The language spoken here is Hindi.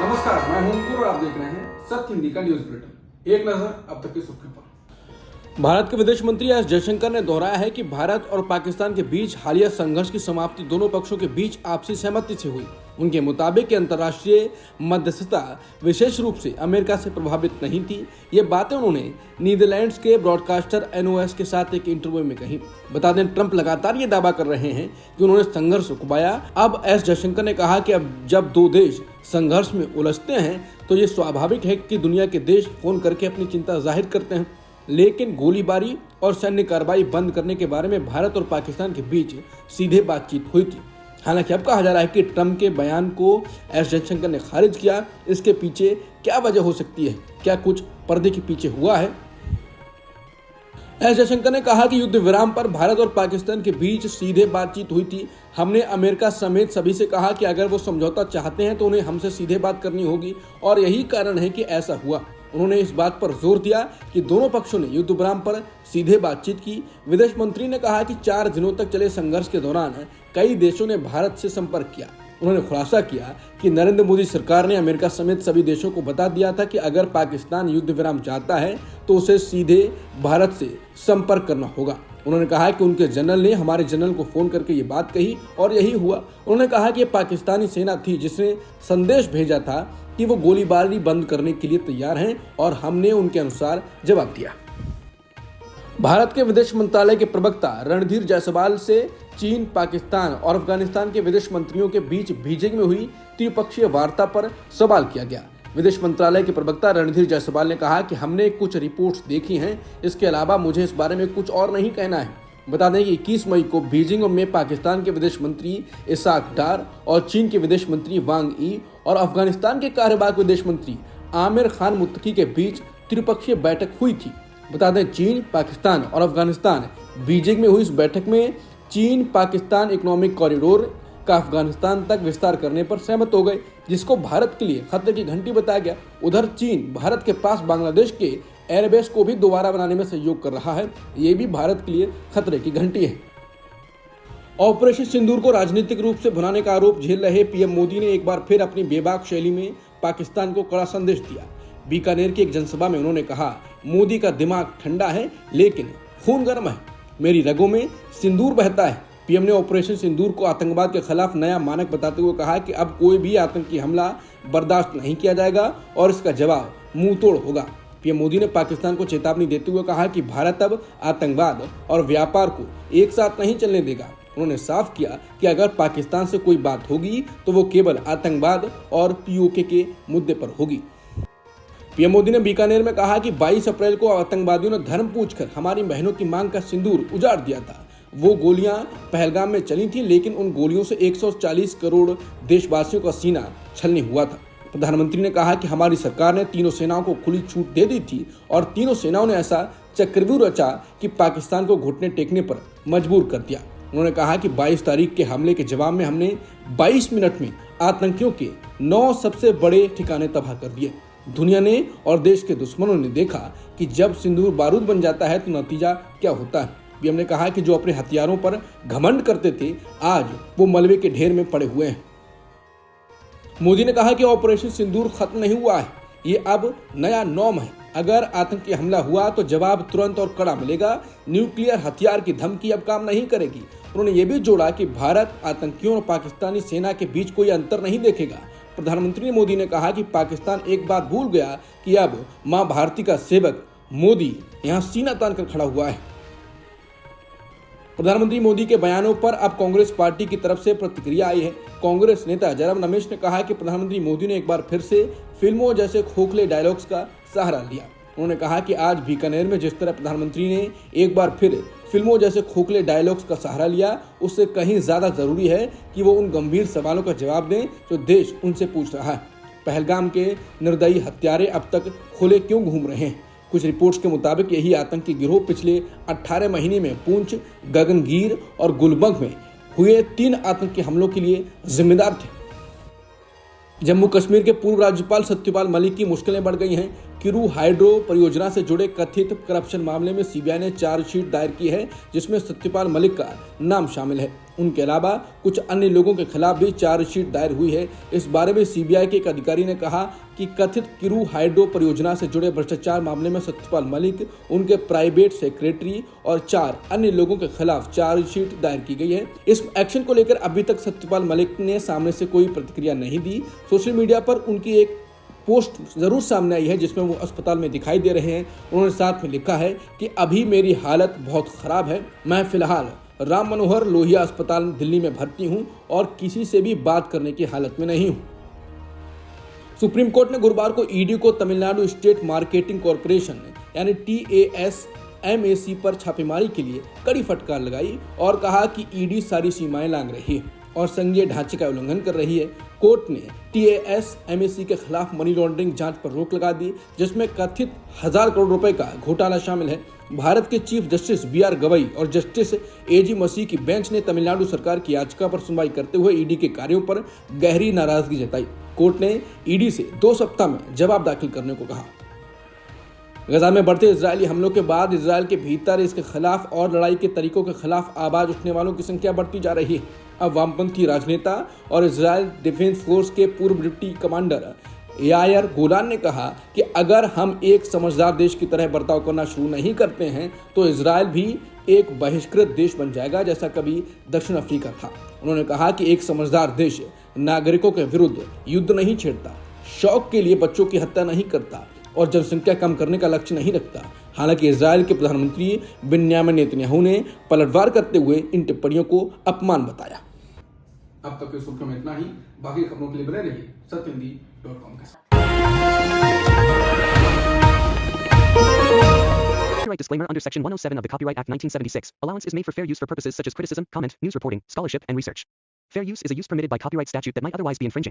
नमस्कार, मैं हूं अंकुर और आप देख रहे हैं सत्य हिंदी का न्यूज बुलेटिन। एक नजर अब तक की सुर्खियों पर। भारत के विदेश मंत्री एस जयशंकर ने दोहराया है कि भारत और पाकिस्तान के बीच हालिया संघर्ष की समाप्ति दोनों पक्षों के बीच आपसी सहमति से हुई। उनके मुताबिक अंतर्राष्ट्रीय मध्यस्थता विशेष रूप से अमेरिका से प्रभावित नहीं थी। ये बातें उन्होंने नीदरलैंड्स के ब्रॉडकास्टर NOS के साथ एक इंटरव्यू में कही। बता दें, ट्रंप लगातार ये दावा कर रहे हैं कि उन्होंने संघर्ष रुकवाया। अब एस जयशंकर ने कहा कि अब जब दो देश संघर्ष में उलझते हैं तो ये स्वाभाविक है कि दुनिया के देश फोन करके अपनी चिंता जाहिर करते हैं, लेकिन गोलीबारी और सैन्य कार्रवाई बंद करने के बारे में भारत और पाकिस्तान के बीच सीधे बातचीत हुई थी। हालांकि अब कहा जा रहा है कि ट्रंप के बयान को एस जयशंकर ने खारिज किया। इसके पीछे क्या वजह हो सकती है? क्या कुछ पर्दे के पीछे हुआ है? एस जयशंकर ने कहा कि युद्ध विराम पर भारत और पाकिस्तान के बीच सीधे बातचीत हुई थी। हमने अमेरिका समेत सभी से कहा कि अगर वो समझौता चाहते हैं तो उन्हें हमसे सीधे बात करनी होगी और यही कारण है कि ऐसा हुआ। उन्होंने इस बात पर जोर दिया कि दोनों पक्षों ने युद्ध विराम पर सीधे बातचीत की। विदेश मंत्री ने कहा कि 4 दिनों तक चले संघर्ष के दौरान कई देशों ने भारत से संपर्क किया। उन्होंने खुलासा किया कि नरेंद्र मोदी सरकार ने अमेरिका समेत सभी देशों को बता दिया था कि अगर पाकिस्तान युद्ध विराम चाहता है तो उसे सीधे भारत से संपर्क करना होगा। उन्होंने कहा कि उनके जनरल ने हमारे जनरल को फोन करके ये बात कही और यही हुआ। उन्होंने कहा कि ये पाकिस्तानी सेना थी जिसने संदेश भेजा था कि वो गोलीबारी बंद करने के लिए तैयार हैं और हमने उनके अनुसार जवाब दिया। भारत के विदेश मंत्रालय के प्रवक्ता रणधीर जायसवाल से चीन, पाकिस्तान और अफगानिस्तान के विदेश मंत्रियों के बीच बीजिंग में हुई त्रिपक्षीय वार्ता पर सवाल किया गया। विदेश मंत्रालय के प्रवक्ता रणधीर जायसवाल ने कहा कि हमने कुछ रिपोर्ट्स देखी हैं, इसके अलावा मुझे इस बारे में कुछ और नहीं कहना है। बता दें कि 21 मई को बीजिंग में पाकिस्तान के विदेश मंत्री इसाक डार और चीन के विदेश मंत्री वांग ई और अफगानिस्तान के कार्यवाहक विदेश मंत्री आमिर खान मुत्तकी के बीच त्रिपक्षीय बैठक हुई थी। बता दें, चीन, पाकिस्तान और अफगानिस्तान बीजिंग में हुई इस बैठक में चीन पाकिस्तान इकोनॉमिक कॉरिडोर का अफगानिस्तान तक विस्तार करने पर सहमत हो गए, जिसको भारत के लिए खतरे की घंटी बताया गया। उधर चीन भारत के पास बांग्लादेश के एयरबेस को भी दोबारा बनाने में सहयोग कर रहा है। ये भी भारत के लिए खतरे की घंटी है। ऑपरेशन सिंदूर को राजनीतिक रूप से भुनाने का आरोप झेल रहे पीएम मोदी ने एक बार फिर अपनी बेबाक शैली में पाकिस्तान को कड़ा संदेश दिया। बीकानेर की एक जनसभा में उन्होंने कहा, मोदी का दिमाग ठंडा है लेकिन खून गर्म है, मेरी रगों में सिंदूर बहता है। पीएम ने ऑपरेशन सिंदूर को आतंकवाद के खिलाफ नया मानक बताते हुए कहा कि अब कोई भी आतंकी हमला बर्दाश्त नहीं किया जाएगा और इसका जवाब मुंह तोड़ होगा। पीएम मोदी ने पाकिस्तान को चेतावनी देते हुए कहा कि भारत अब आतंकवाद और व्यापार को एक साथ नहीं चलने देगा। उन्होंने साफ किया कि अगर पाकिस्तान से कोई बात होगी तो वो केवल आतंकवाद और POK के मुद्दे पर होगी। पीएम मोदी ने बीकानेर में कहा कि 22 अप्रैल को आतंकवादियों ने धर्म पूछकर हमारी बहनों की मांग का सिंदूर उजाड़ दिया था। वो गोलियां पहलगाम में चली थी, लेकिन उन गोलियों से 140 करोड़ देशवासियों का सीना छलनी हुआ था। प्रधानमंत्री ने कहा कि हमारी सरकार ने तीनों सेनाओं को खुली छूट दे दी थी और तीनों सेनाओं ने ऐसा चक्रव्यूह रचा कि पाकिस्तान को घुटने टेकने पर मजबूर कर दिया। उन्होंने कहा कि 22 तारीख के हमले के जवाब में हमने 22 मिनट में आतंकियों के 9 सबसे बड़े ठिकाने तबाह कर दिए। दुनिया ने और देश के दुश्मनों ने देखा कि जब सिंदूर बारूद बन जाता है तो नतीजा क्या होता है। पीएम ने कहा कि जो अपने हथियारों पर घमंड करते थे, आज वो मलबे के ढेर में पड़े हुए हैं। मोदी ने कहा कि ऑपरेशन सिंदूर खत्म नहीं हुआ है, ये अब नया नॉर्म है। अगर आतंकी हमला हुआ तो जवाब तुरंत और कड़ा मिलेगा। न्यूक्लियर हथियार की धमकी अब काम नहीं करेगी। उन्होंने ये भी जोड़ा कि भारत आतंकियों और पाकिस्तानी सेना के बीच कोई अंतर नहीं देखेगा। प्रधानमंत्री मोदी ने कहा कि पाकिस्तान एक बात भूल गया कि अब मां भारती का सेवक मोदी यहां सीना तान कर खड़ा हुआ है। प्रधानमंत्री मोदी के बयानों पर अब कांग्रेस पार्टी की तरफ से प्रतिक्रिया आई है। कांग्रेस नेता जयराम रमेश ने कहा कि प्रधानमंत्री मोदी ने एक बार फिर से फिल्मों जैसे खोखले डायलॉग्स का सहारा लिया। उन्होंने कहा कि आज बीकानेर में जिस तरह प्रधानमंत्री ने एक बार फिर फिल्मों जैसे खोखले डायलॉग्स का सहारा लिया, उससे कहीं ज्यादा जरूरी है कि वो उन गंभीर सवालों का जवाब दें जो देश उनसे पूछ रहा है। पहलगाम के निर्दयी हत्यारे अब तक खुले क्यों घूम रहे हैं? कुछ रिपोर्ट्स के मुताबिक यही आतंकी गिरोह पिछले 18 महीने में पुंछ, गगनगीर और गुलबर्ग में हुए 3 आतंकी हमलों के लिए जिम्मेदार थे। जम्मू कश्मीर के पूर्व राज्यपाल सत्यपाल मलिक की मुश्किलें बढ़ गई हैं। किरू हाइड्रो परियोजना से जुड़े कथित करप्शन मामले में सीबीआई ने चार्जशीट दायर की है, जिसमें सत्यपाल मलिक का नाम शामिल है। उनके अलावा कुछ अन्य लोगों के खिलाफ भी चार्जशीट दायर हुई है। इस बारे में सीबीआई के एक अधिकारी ने कहा कि कथित किरू हाइड्रो परियोजना से जुड़े भ्रष्टाचार मामले में सत्यपाल मलिक, उनके प्राइवेट सेक्रेटरी और 4 अन्य लोगों के खिलाफ चार्जशीट दायर की गई है। इस एक्शन को लेकर अभी तक सत्यपाल मलिक ने सामने से कोई प्रतिक्रिया नहीं दी। सोशल मीडिया पर उनकी एक पोस्ट जरूर सामने आई है जिसमें वो अस्पताल में दिखाई दे रहे हैं। उन्होंने साथ में लिखा है कि अभी मेरी हालत बहुत खराब है, मैं फिलहाल राम मनोहर लोहिया अस्पताल दिल्ली में भर्ती हूं और किसी से भी बात करने की हालत में नहीं हूं। सुप्रीम कोर्ट ने गुरुवार को ईडी को तमिलनाडु स्टेट मार्केटिंग कॉरपोरेशन यानी TASMAC पर छापेमारी के लिए कड़ी फटकार लगाई और कहा कि ईडी सारी सीमाएं लांघ रही है और संघीय ढांचे का उल्लंघन कर रही है। कोर्ट ने TASMAC के खिलाफ मनी लॉन्ड्रिंग जांच पर रोक लगा दी, जिसमें कथित 1000 करोड़ रुपए का घोटाला शामिल है। भारत के चीफ जस्टिस BR गवई और जस्टिस AG मसीह की बेंच ने तमिलनाडु सरकार की याचिका पर सुनवाई करते हुए ईडी के कार्यों पर गहरी नाराजगी जताई। कोर्ट ने ईडी से 2 सप्ताह में जवाब दाखिल करने को कहा। गजा में बढ़ते इजरायली हमलों के बाद इजरायल के भीतर इसके खिलाफ और लड़ाई के तरीकों के खिलाफ आवाज उठने वालों की संख्या बढ़ती जा रही है। अब वामपंथी राजनेता और इजरायल डिफेंस फोर्स के पूर्व डिप्टी कमांडर यायर गोलान ने कहा कि अगर हम एक समझदार देश की तरह बर्ताव करना शुरू नहीं करते हैं तो इजरायल भी एक बहिष्कृत देश बन जाएगा, जैसा कभी दक्षिण अफ्रीका था। उन्होंने कहा कि एक समझदार देश नागरिकों के विरुद्ध युद्ध नहीं छेड़ता, शौक के लिए बच्चों की हत्या नहीं करता और जनसंख्या कम करने का लक्ष्य नहीं रखता। हालांकि इजरायल के प्रधानमंत्री बेन्यामिन नेतन्याहू ने पलटवार करते हुए इन टिप्पणियों को अपमान बताया। अब तक की सुर्खियों में इतना ही। बाकी खबरों के लिए बने रहिए सत्यहिंदी.com के साथ। Copyright disclaimer under Section 107 of the Copyright Act 1976. Allowance is made for fair use for purposes such as criticism, comment, news reporting, scholarship, and research. Fair use is a use permitted by copyright statute that might otherwise be infringing.